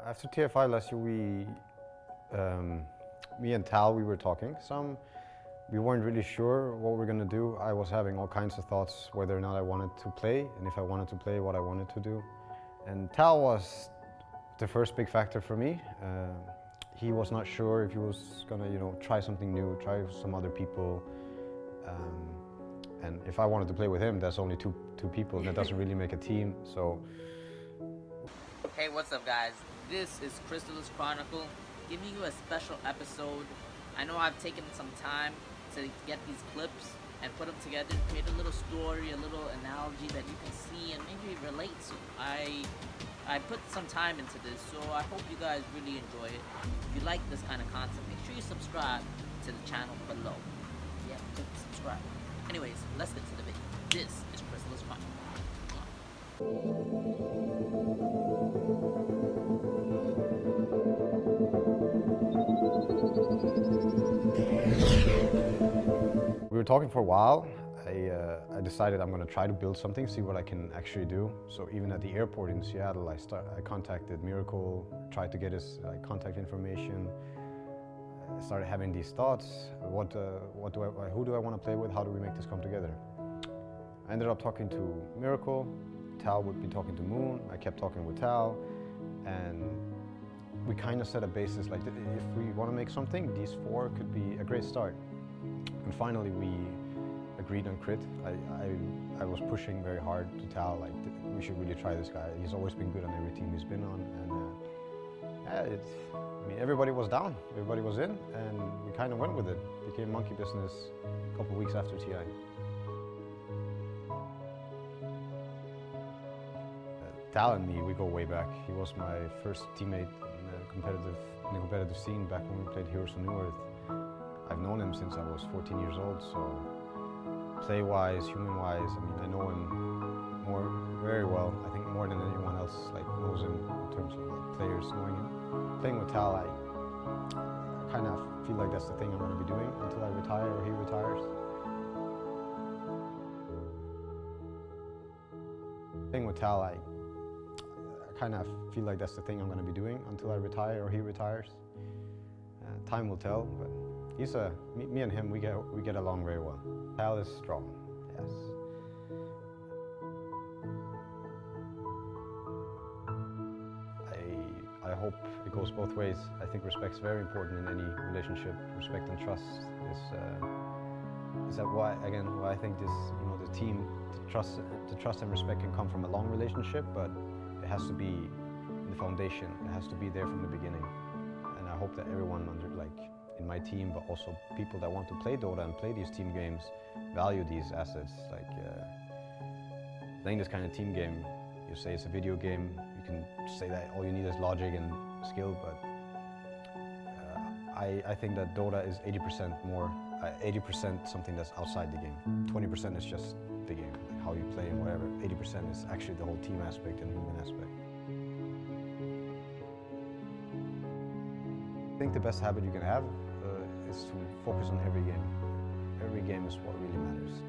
After TI5 last year, me and Tal, we were talking some. We weren't really sure what we were going to do. I was having all kinds of thoughts whether or not I wanted to play, and if I wanted to play, what I wanted to do. And Tal was the first big factor for me. He was not sure if he was going to, try something new, try some other people. And if I wanted to play with him, that's only two people, and that doesn't really make a team. So. Hey, what's up, guys? This is Crystalis Chronicle, giving you a special episode. I know I've taken some time to get these clips and put them together, create a little story, a little analogy that you can see and maybe relate to. I put some time into this, so I hope you guys really enjoy it. If you like this kind of content, make sure you subscribe to the channel below. Yeah, click subscribe. Anyways, let's get to the video. This is Crystalis Chronicle. We were talking for a while. I decided I'm going to try to build something, see what I can actually do. So even at the airport in Seattle, I contacted Miracle, tried to get his contact information. I started having these thoughts. Who do I want to play with? How do we make this come together? I ended up talking to Miracle. Tal would be talking to Moon. I kept talking with Tal, and we kind of set a basis, like if we want to make something, these four could be a great start. And finally we agreed on Crit. I was pushing very hard to Tal, like we should really try this guy. He's always been good on every team he's been on, and I mean, everybody was down, everybody was in, and we kind of went with it. Became monkey business a couple of weeks after TI. Tal and me, we go way back. He was my first teammate in the competitive scene back when we played Heroes of New Earth. I've known him since I was 14 years old, so play-wise, human-wise, I mean, I know him very well. I think more than anyone else knows him in terms of players knowing him. Playing with Tal, I kind of feel like that's the thing I'm going to be doing until I retire or he retires. Playing with Tal, I kind of feel like that's the thing I'm going to be doing until I retire or he retires. Time will tell, but he's me and him, we get along very well. Tal is strong, yes. I hope it goes both ways. I think respect's very important in any relationship. Respect and trust is that why I think this, the team, to trust and respect can come from a long relationship, but it has to be in the foundation. It has to be there from the beginning. And I hope that everyone in my team, but also people that want to play Dota and play these team games, value these assets. Playing this kind of team game, you say it's a video game, you can say that all you need is logic and skill, but I think that Dota is 80% something that's outside the game. 20% is just the game, like how you play and whatever. 80% is actually the whole team aspect and human aspect. I think the best habit you can have is to focus on every game. Every game is what really matters.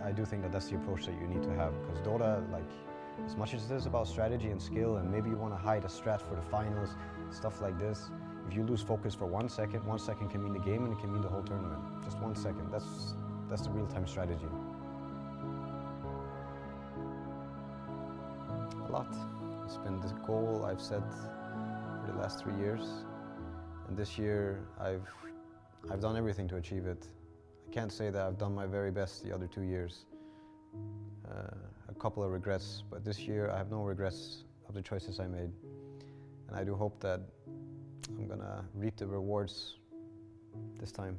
I do think that that's the approach that you need to have, because Dota, as much as it is about strategy and skill, and maybe you want to hide a strat for the finals, stuff like this, if you lose focus for 1 second, 1 second can mean the game and it can mean the whole tournament. Just 1 second, that's the real-time strategy. A lot. It's been this goal I've set for the last 3 years. And this year, I've done everything to achieve it. I can't say that I've done my very best the other 2 years. A couple of regrets, but this year I have no regrets of the choices I made. And I do hope that I'm gonna reap the rewards this time.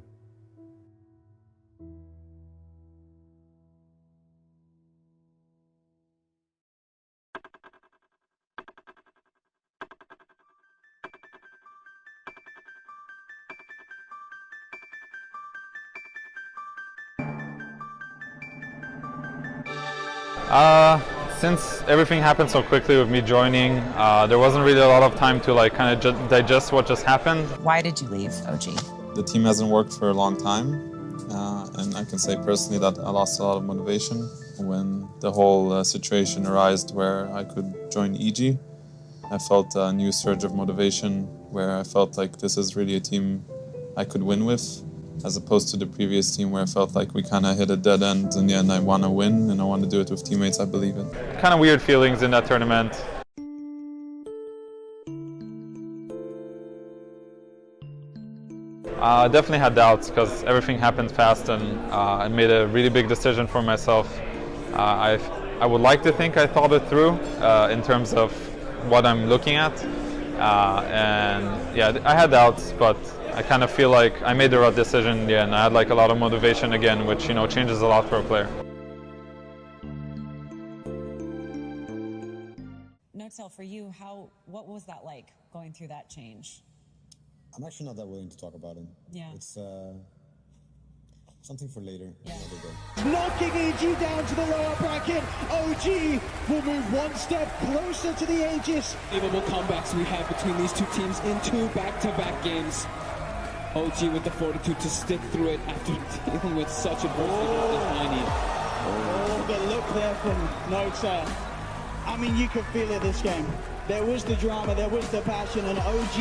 Since everything happened so quickly with me joining, there wasn't really a lot of time to kind of digest what just happened. Why did you leave OG? The team hasn't worked for a long time, and I can say personally that I lost a lot of motivation when the whole situation arose where I could join EG. I felt a new surge of motivation where I felt like this is really a team I could win with, as opposed to the previous team where I felt like we kind of hit a dead end. In the end, I want to win, and I want to do it with teammates I believe in. Kind of weird feelings in that tournament. Definitely had doubts because everything happened fast, and I made a really big decision for myself. I would like to think I thought it through in terms of what I'm looking at, and yeah, I had doubts, but I kind of feel like I made the right decision in the end. I had like a lot of motivation again, which, you know, changes a lot for a player. Notail, for you, what was that like going through that change? I'm actually not that willing to talk about it. Yeah. It's something for later. Yeah. Another day. Knocking EG down to the lower bracket. OG will move one step closer to the Aegis. Unbelievable comebacks we have between these two teams in 2 back-to-back games. OG with the fortitude to stick through it after dealing with such adversity against Defining. Oh, the look there from Notail. I mean, you could feel it this game. There was the drama, there was the passion, and OG,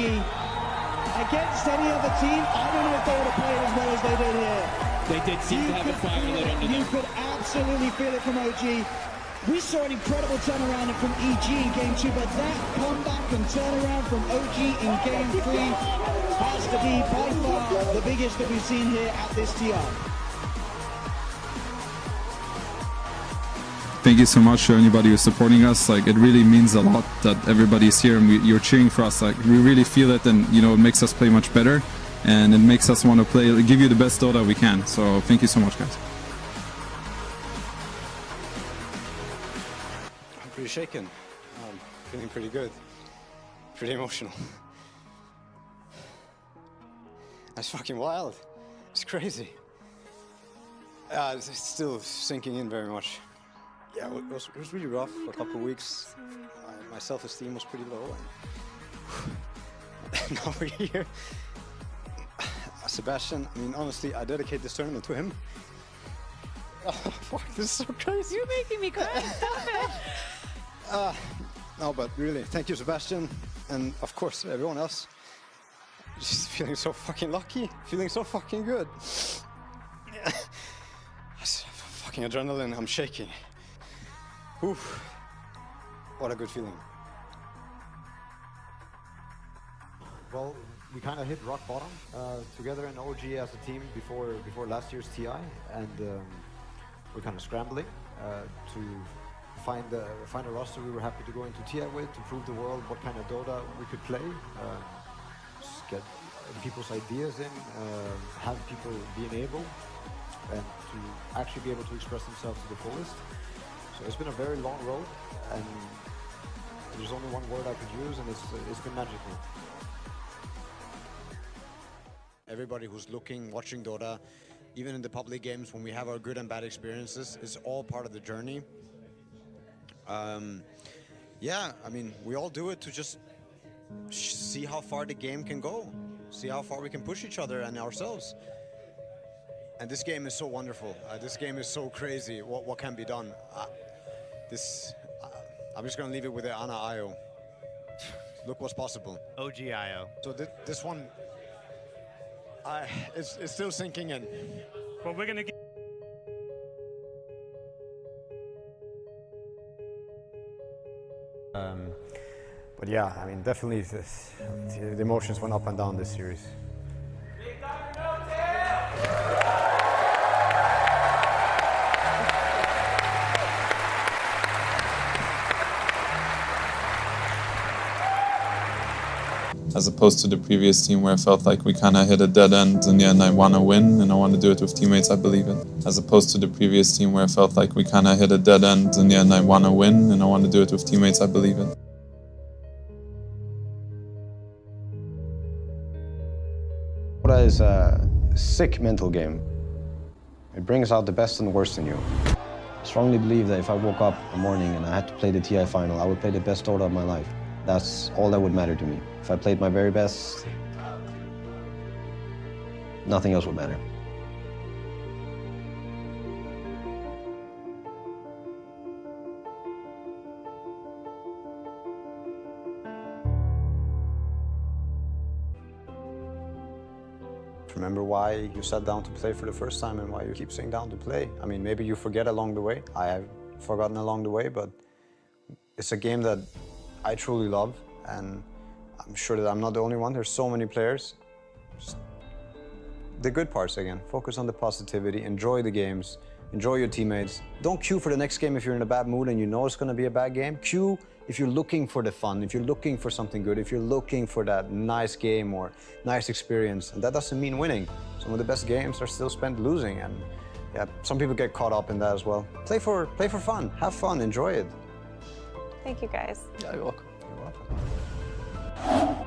against any other team, I don't know if they would have played as well as they did here. They did seem to have a fire lit under them. You could absolutely feel it from OG. We saw an incredible turnaround from EG in Game 2, but that comeback and turnaround from OG in Game 3 has to be by far the biggest that we've seen here at this TI. Thank you so much to anybody who's supporting us. Like, it really means a lot that everybody's here and you're cheering for us. Like, we really feel it, and you know, it makes us play much better, and it makes us want to play, give you the best Dota we can. So thank you so much, guys. I'm pretty shaken. Feeling pretty good. Pretty emotional. That's fucking wild. It's crazy. It's still sinking in very much. Yeah, it was really rough for a couple of weeks. My self-esteem was pretty low. And now we're here. Sebastian, I mean, honestly, I dedicate this tournament to him. Oh, fuck, this is so crazy. You're making me cry. Stop it. No, but really, thank you, Sebastian. And of course, everyone else. Just feeling so fucking lucky. Feeling so fucking good. Fucking adrenaline, I'm shaking. Oof. What a good feeling. Well, we kind of hit rock bottom together in OG as a team before last year's TI, and we're kind of scrambling to find a roster we were happy to go into TI with, to prove the world what kind of Dota we could play, just get people's ideas in, have people be enabled, and to actually be able to express themselves to the fullest. So it's been a very long road, and there's only one word I could use, and it's been magical. Everybody who's watching Dota, even in the public games, when we have our good and bad experiences, it's all part of the journey. Yeah, I mean, we all do it to just see how far the game can go, see how far we can push each other and ourselves. And this game is so wonderful. This game is so crazy. What can be done? I'm just gonna leave it with the Ana IO. Look what's possible. OG IO. So this one, it's still sinking in. Well, we're gonna get. But yeah, I mean, definitely the emotions went up and down this series. As opposed to the previous team where I felt like we kind of hit a dead end. In the end, I want to win, and I want to do it with teammates I believe in. As opposed to the previous team where I felt like we kind of hit a dead end. In the end, I want to win, and I want to do it with teammates I believe in. Dota is a sick mental game. It brings out the best and the worst in you. I strongly believe that if I woke up in the morning and I had to play the TI final, I would play the best Dota of my life. That's all that would matter to me. If I played my very best, nothing else would matter. Remember why you sat down to play for the first time and why you keep sitting down to play. I mean, maybe you forget along the way. I have forgotten along the way, but it's a game that I truly love, and I'm sure that I'm not the only one. There's so many players. Just the good parts again. Focus on the positivity, enjoy the games, enjoy your teammates. Don't queue for the next game if you're in a bad mood and you know it's gonna be a bad game. Queue if you're looking for the fun, if you're looking for something good, if you're looking for that nice game or nice experience. And that doesn't mean winning. Some of the best games are still spent losing, and yeah, some people get caught up in that as well. Play for fun, have fun, enjoy it. Thank you guys. Yeah, you're welcome. You're welcome.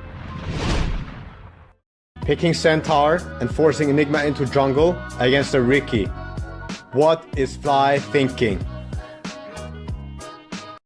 Picking Centaur and forcing Enigma into jungle against a Riki. What is Fly thinking?